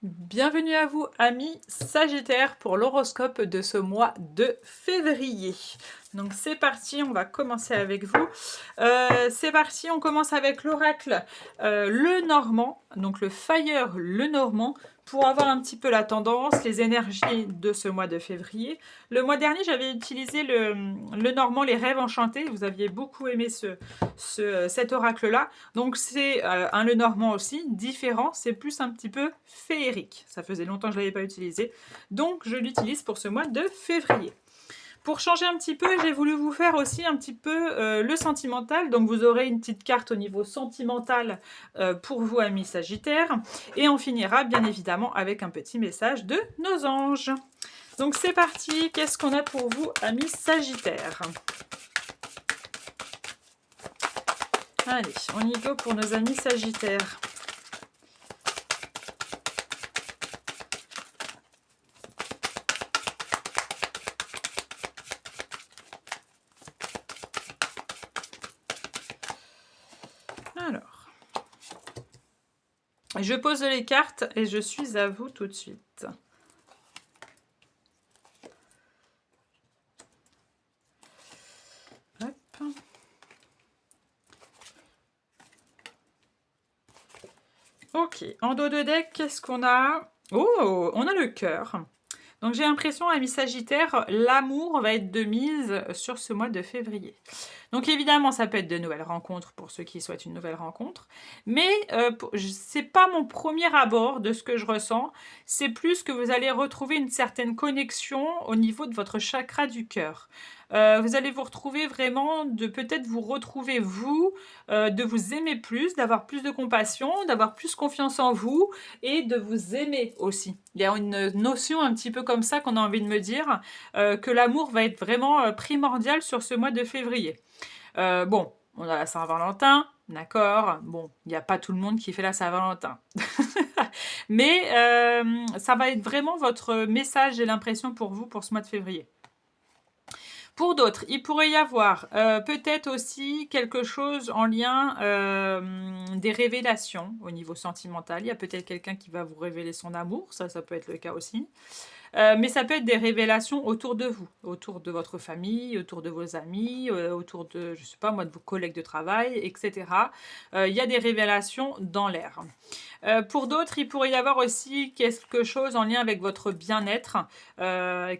Bienvenue à vous, amis Sagittaires, pour l'horoscope de ce mois de février. Donc c'est parti, on va commencer avec vous. C'est parti, on commence avec l'oracle Lenormand, donc le Fire Lenormand, pour avoir un petit peu la tendance, les énergies de ce mois de février. Le mois dernier, j'avais utilisé le Lenormand, les rêves enchantés. Vous aviez beaucoup aimé cet oracle-là. Donc c'est un Lenormand aussi, différent, c'est plus un petit peu féerique. Ça faisait longtemps que je ne l'avais pas utilisé, donc je l'utilise pour ce mois de février. Pour changer un petit peu, j'ai voulu vous faire aussi un petit peu le sentimental. Donc vous aurez une petite carte au niveau sentimental pour vous, amis Sagittaires. Et on finira bien évidemment avec un petit message de nos anges. Donc c'est parti, qu'est-ce qu'on a pour vous, amis Sagittaires? Allez, on y go pour nos amis Sagittaires. Alors, je pose les cartes et je suis à vous tout de suite. Hop. Ok, en dos de deck, qu'est-ce qu'on a? Oh, on a le cœur. Donc j'ai l'impression, amis Sagittaire, l'amour va être de mise sur ce mois de février. Donc évidemment, ça peut être de nouvelles rencontres pour ceux qui souhaitent une nouvelle rencontre. Mais c'est pas mon premier abord de ce que je ressens. C'est plus que vous allez retrouver une certaine connexion au niveau de votre chakra du cœur. Vous allez vous retrouver vraiment, de peut-être vous retrouver vous, de vous aimer plus, d'avoir plus de compassion, d'avoir plus confiance en vous et de vous aimer aussi. Il y a une notion un petit peu comme ça qu'on a envie de me dire, que l'amour va être vraiment primordial sur ce mois de février. Bon, on a la Saint-Valentin, d'accord. Bon, il n'y a pas tout le monde qui fait la Saint-Valentin. Mais ça va être vraiment votre message, j'ai l'impression, pour vous, pour ce mois de février. Pour d'autres, il pourrait y avoir peut-être aussi quelque chose en lien des révélations au niveau sentimental. Il y a peut-être quelqu'un qui va vous révéler son amour, ça peut être le cas aussi. Mais ça peut être des révélations autour de vous, autour de votre famille, autour de vos amis, autour de, je sais pas moi, de vos collègues de travail, etc. Il y a des révélations dans l'air. Pour d'autres, il pourrait y avoir aussi quelque chose en lien avec votre bien-être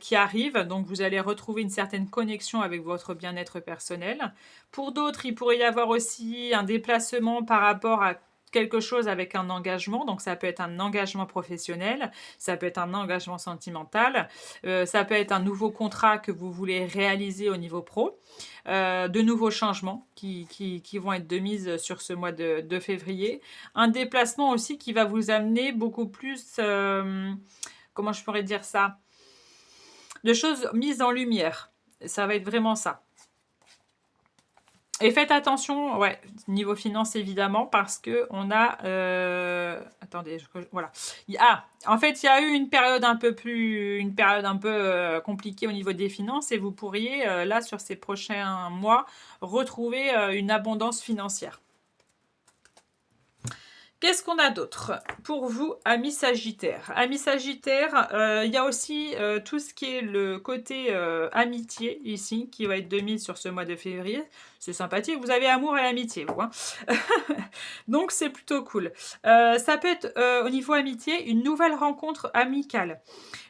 qui arrive. Donc, vous allez retrouver une certaine connexion avec votre bien-être personnel. Pour d'autres, il pourrait y avoir aussi un déplacement par rapport à quelque chose avec un engagement, donc ça peut être un engagement professionnel, ça peut être un engagement sentimental, ça peut être un nouveau contrat que vous voulez réaliser au niveau pro, de nouveaux changements qui vont être de mise sur ce mois de février, un déplacement aussi qui va vous amener beaucoup plus, comment je pourrais dire ça, de choses mises en lumière, ça va être vraiment ça. Et faites attention, ouais, niveau finance évidemment, parce que on a, attendez, voilà. En fait, il y a eu une période un peu compliquée au niveau des finances, et vous pourriez là sur ces prochains mois retrouver une abondance financière. Qu'est-ce qu'on a d'autre pour vous, amis Sagittaires? Amis Sagittaires, il y a aussi tout ce qui est le côté amitié ici, qui va être de mise sur ce mois de février. C'est sympathique, vous avez amour et amitié, vous. Hein. Donc c'est plutôt cool. Ça peut être au niveau amitié, une nouvelle rencontre amicale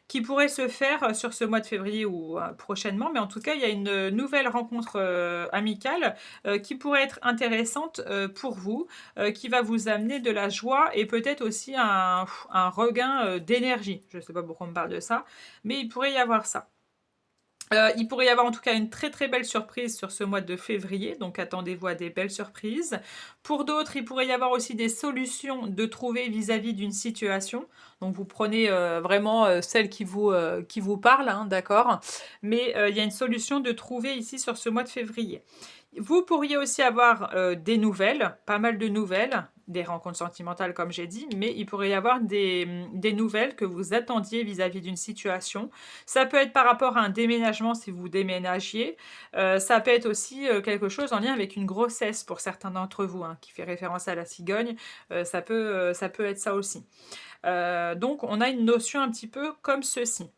qui pourrait se faire sur ce mois de février ou prochainement, mais en tout cas, il y a une nouvelle rencontre amicale qui pourrait être intéressante pour vous, qui va vous amener de la joie et peut-être aussi un regain d'énergie. Je ne sais pas pourquoi on me parle de ça, mais il pourrait y avoir ça. Il pourrait y avoir en tout cas une très très belle surprise sur ce mois de février, donc attendez-vous à des belles surprises. Pour d'autres, il pourrait y avoir aussi des solutions de trouver vis-à-vis d'une situation. Donc vous prenez vraiment celle qui vous parle, hein, d'accord. Mais il y a une solution de trouver ici sur ce mois de février. Vous pourriez aussi avoir des nouvelles, pas mal de nouvelles, des rencontres sentimentales comme j'ai dit, mais il pourrait y avoir des nouvelles que vous attendiez vis-à-vis d'une situation. Ça peut être par rapport à un déménagement si vous déménagiez, ça peut être aussi, quelque chose en lien avec une grossesse pour certains d'entre vous, hein, qui fait référence à la cigogne, ça peut être ça aussi. Donc on a une notion un petit peu comme ceci.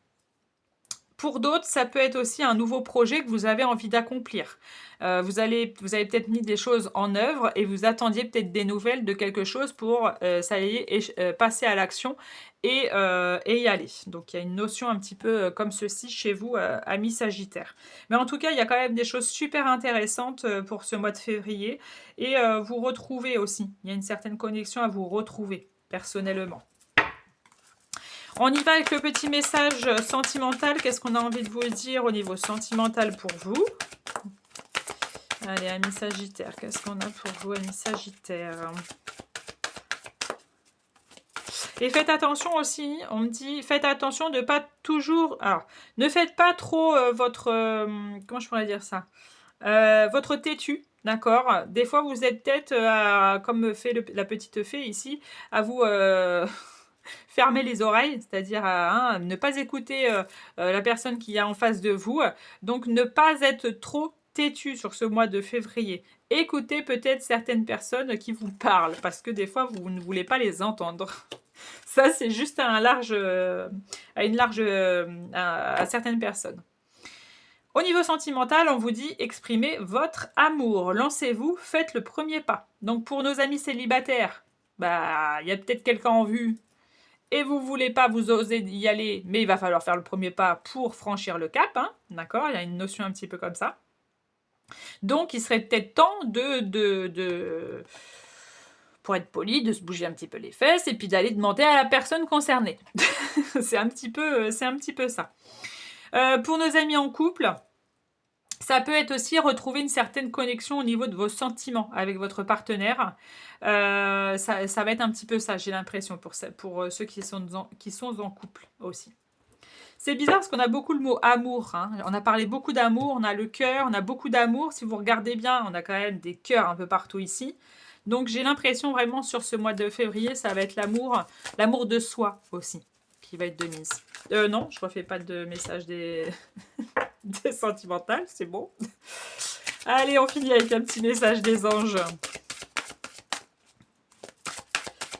Pour d'autres, ça peut être aussi un nouveau projet que vous avez envie d'accomplir. Vous avez peut-être mis des choses en œuvre et vous attendiez peut-être des nouvelles de quelque chose pour, ça y est, passer à l'action et y aller. Donc il y a une notion un petit peu comme ceci chez vous, amis Sagittaire. Mais en tout cas, il y a quand même des choses super intéressantes pour ce mois de février et vous retrouvez aussi. Il y a une certaine connexion à vous retrouver personnellement. On y va avec le petit message sentimental. Qu'est-ce qu'on a envie de vous dire au niveau sentimental pour vous? Allez, amis Sagittaire, qu'est-ce qu'on a pour vous, amis Sagittaire? Et faites attention aussi, on me dit, faites attention de pas toujours... Alors, ne faites pas trop votre... comment je pourrais dire ça? Votre têtu, d'accord? Des fois, vous êtes peut-être, comme fait la petite fée ici, à vous... fermer les oreilles, c'est-à-dire à ne pas écouter la personne qui est en face de vous. Donc, ne pas être trop têtu sur ce mois de février. Écoutez peut-être certaines personnes qui vous parlent, parce que des fois, vous ne voulez pas les entendre. Ça, c'est juste à certaines personnes. Au niveau sentimental, on vous dit exprimez votre amour. Lancez-vous, faites le premier pas. Donc, pour nos amis célibataires, bah, il y a peut-être quelqu'un en vue et vous voulez pas, vous osez y aller, mais il va falloir faire le premier pas pour franchir le cap, hein, d'accord? Il y a une notion un petit peu comme ça. Donc, il serait peut-être temps pour être poli, de se bouger un petit peu les fesses et puis d'aller demander à la personne concernée. C'est un petit peu ça. Pour nos amis en couple, ça peut être aussi retrouver une certaine connexion au niveau de vos sentiments avec votre partenaire. Ça va être un petit peu ça, j'ai l'impression, pour ceux qui sont en couple aussi. C'est bizarre parce qu'on a beaucoup le mot amour. Hein. On a parlé beaucoup d'amour, on a le cœur, on a beaucoup d'amour. Si vous regardez bien, on a quand même des cœurs un peu partout ici. Donc j'ai l'impression vraiment sur ce mois de février, ça va être l'amour de soi aussi, qui va être de mise. Non, je refais pas de message des sentimentales, c'est bon. Allez, on finit avec un petit message des anges.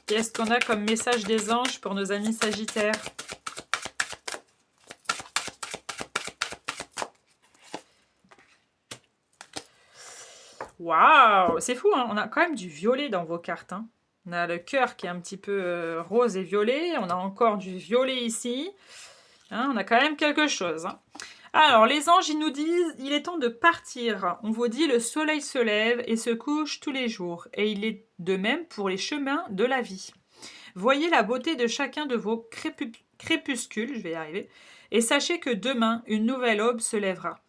Qu'est-ce qu'on a comme message des anges pour nos amis Sagittaires? Waouh, c'est fou, hein, on a quand même du violet dans vos cartes. Hein. On a le cœur qui est un petit peu rose et violet. On a encore du violet ici. Hein, on a quand même quelque chose. Hein. Alors, les anges, ils nous disent, il est temps de partir. On vous dit, le soleil se lève et se couche tous les jours. Et il est de même pour les chemins de la vie. Voyez la beauté de chacun de vos crépuscules, je vais y arriver, et sachez que demain, une nouvelle aube se lèvera.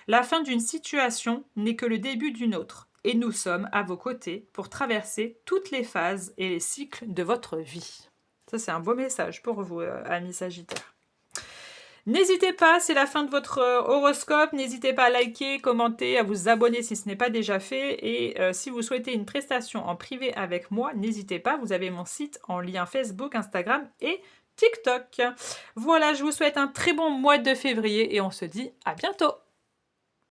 La fin d'une situation n'est que le début d'une autre, et nous sommes à vos côtés pour traverser toutes les phases et les cycles de votre vie. Ça, c'est un beau message pour vous, amis Sagittaires. N'hésitez pas, c'est la fin de votre horoscope. N'hésitez pas à liker, commenter, à vous abonner si ce n'est pas déjà fait. Et si vous souhaitez une prestation en privé avec moi, n'hésitez pas. Vous avez mon site en lien Facebook, Instagram et TikTok. Voilà, je vous souhaite un très bon mois de février et on se dit à bientôt.